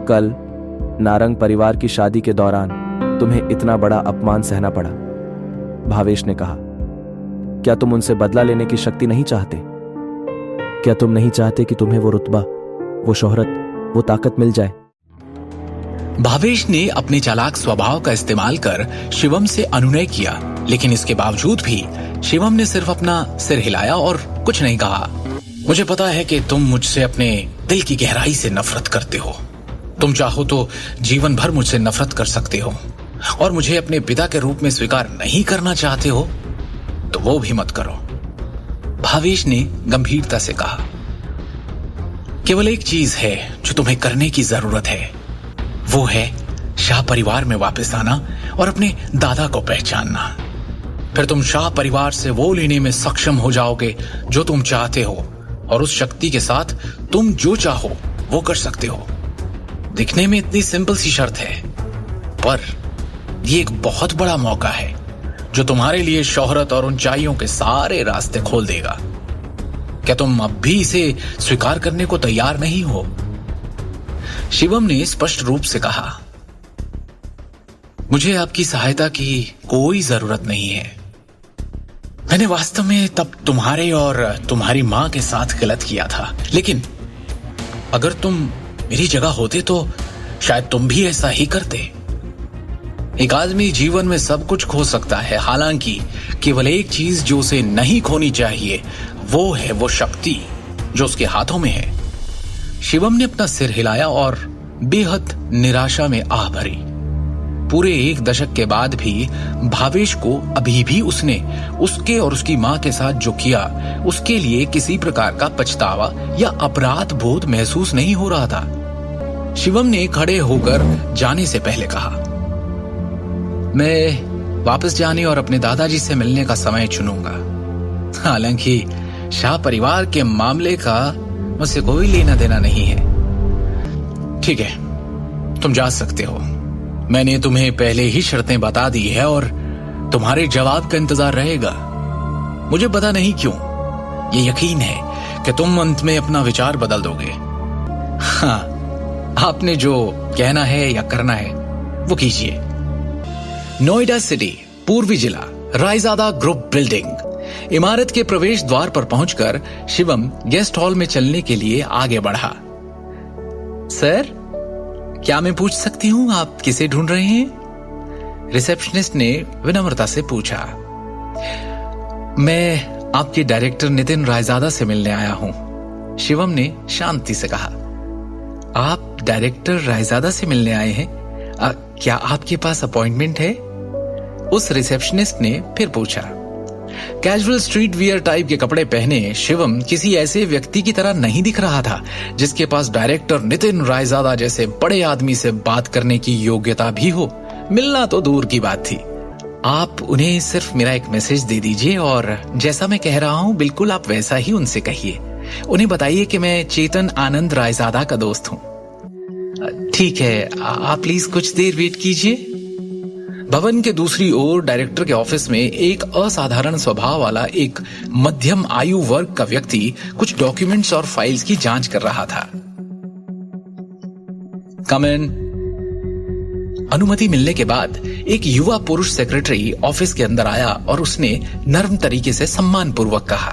कल नारंग परिवार की शादी के दौरान तुम्हें इतना बड़ा अपमान सहना पड़ा। भावेश ने कहा, क्या तुम उनसे बदला लेने की शक्ति नहीं चाहते? क्या तुम नहीं चाहते कि तुम्हें वो रुतबा, वो शोहरत, वो ताकत मिल जाए? भावेश ने अपने चालाक स्वभाव का इस्तेमाल कर शिवम से अनुनय किया, लेकिन इसके बावजूद भी शिवम ने सिर्फ अपना सिर हिलाया और कुछ नहीं कहा। मुझे पता है कि तुम मुझसे अपने दिल की गहराई से नफरत करते हो। तुम चाहो तो जीवन भर मुझसे नफरत कर सकते हो, और मुझे अपने पिता के रूप में स्वीकार नहीं करना चाहते हो तो वो भी मत करो। भावेश ने गंभीरता से कहा, केवल एक चीज है जो तुम्हें करने की जरूरत है, वो है शाह परिवार में वापस आना और अपने दादा को पहचानना। फिर तुम शाह परिवार से वो लेने में सक्षम हो जाओगे जो तुम चाहते हो, और उस शक्ति के साथ तुम जो चाहो वो कर सकते हो। दिखने में इतनी सिंपल सी शर्त है, पर ये एक बहुत बड़ा मौका है जो तुम्हारे लिए शोहरत और ऊंचाइयों के सारे रास्ते खोल देगा। क्या तुम अब भी इसे स्वीकार करने को तैयार नहीं हो? शिवम ने स्पष्ट रूप से कहा, मुझे आपकी सहायता की कोई जरूरत नहीं है। मैंने वास्तव में तब तुम्हारे और तुम्हारी मां के साथ गलत किया था, लेकिन अगर तुम मेरी जगह होते तो शायद तुम भी ऐसा ही करते। एक आदमी जीवन में सब कुछ खो सकता है, हालांकि केवल एक चीज जो उसे नहीं खोनी चाहिए वो है वो शक्ति जो उसके हाथों में है। शिवम ने अपना सिर हिलाया और बेहद निराशा में आह भरी। पूरे 1 दशक के बाद भी भावेश को अभी भी उसने उसके और उसकी मां के साथ जो किया उसके लिए किसी प्रकार का पछतावा या अपराध बोध महसूस नहीं हो रहा था। शिवम ने खड़े होकर जाने से पहले कहा, मैं वापस जाने और अपने दादाजी से मिलने का समय चुनूंगा। हालांकि शाह परिवार के मामले का मुझसे कोई लेना देना नहीं है। ठीक है, तुम जा सकते हो। मैंने तुम्हें पहले ही शर्तें बता दी है और तुम्हारे जवाब का इंतजार रहेगा। मुझे पता नहीं क्यों ये यकीन है कि तुम अंत में अपना विचार बदल दोगे। हाँ, आपने जो कहना है या करना है वो कीजिए। नोएडा सिटी, पूर्वी जिला, रायजादा ग्रुप बिल्डिंग। इमारत के प्रवेश द्वार पर पहुंचकर शिवम गेस्ट हॉल में चलने के लिए आगे बढ़ा। सर, क्या मैं पूछ सकती हूं आप किसे ढूंढ रहे हैं? रिसेप्शनिस्ट ने विनम्रता से पूछा। मैं आपके डायरेक्टर नितिन रायजादा से मिलने आया हूं, शिवम ने शांति से कहा। आप डायरेक्टर रायजादा से मिलने आए हैं? क्या आपके पास अपॉइंटमेंट है? उस रिसेप्शनिस्ट ने फिर पूछा। कैजुअल स्ट्रीट वियर टाइप के कपड़े पहने शिवम किसी ऐसे व्यक्ति की तरह नहीं दिख रहा था जिसके पास डायरेक्टर नितिन रायजादा जैसे बड़े आदमी से बात करने की योग्यता भी हो। मिलना तो दूर की बात थी। आप उन्हें सिर्फ मेरा एक मैसेज दे दीजिए और जैसा मैं कह रहा हूं बिल्कुल आप वैसा ही उनसे कहिए। उन्हें बताइए कि मैं चेतन आनंद रायजादा का दोस्त हूं। ठीक है, आप प्लीज कुछ देर वेट कीजिए। भवन के दूसरी ओर डायरेक्टर के ऑफिस में एक असाधारण स्वभाव वाला एक मध्यम आयु वर्ग का व्यक्ति कुछ डॉक्यूमेंट्स और फाइल्स की जांच कर रहा था। कम इन। अनुमति मिलने के बाद एक युवा पुरुष सेक्रेटरी ऑफिस के अंदर आया और उसने नर्म तरीके से सम्मानपूर्वक कहा,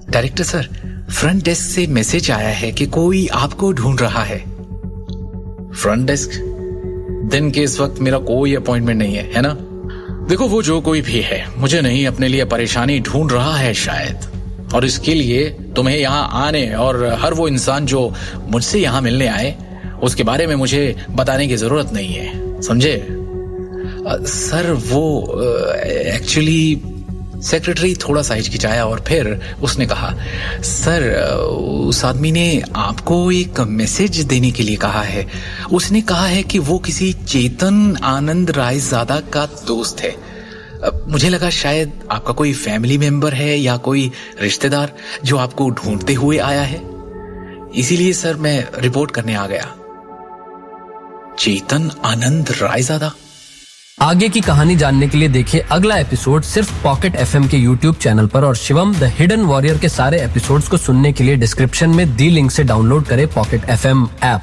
डायरेक्टर सर, फ्रंट डेस्क से मैसेज आया है कि कोई आपको ढूंढ रहा है। Front desk? दिन के इस वक्त मेरा कोई अपॉइंटमेंट नहीं है ना? देखो, वो जो कोई भी है मुझे नहीं अपने लिए परेशानी ढूंढ रहा है शायद, और इसके लिए तुम्हें यहाँ आने और हर वो इंसान जो मुझसे यहाँ मिलने आए उसके बारे में मुझे बताने की जरूरत नहीं है, समझे? सर वो एक्चुअली, सेक्रेटरी थोड़ा सा हिचकिचाया और फिर उसने कहा, सर उस आदमी ने आपको एक मैसेज देने के लिए कहा है। उसने कहा है कि वो किसी चेतन आनंद रायजादा का दोस्त है। मुझे लगा शायद आपका कोई फैमिली मेंबर है या कोई रिश्तेदार जो आपको ढूंढते हुए आया है, इसीलिए सर मैं रिपोर्ट करने आ गया। चेतन आनंद रायजादा। आगे की कहानी जानने के लिए देखिए अगला एपिसोड सिर्फ पॉकेट एफएम के यूट्यूब चैनल पर, और शिवम द हिडन वॉरियर के सारे एपिसोड्स को सुनने के लिए डिस्क्रिप्शन में दी लिंक से डाउनलोड करें पॉकेट एफएम ऐप।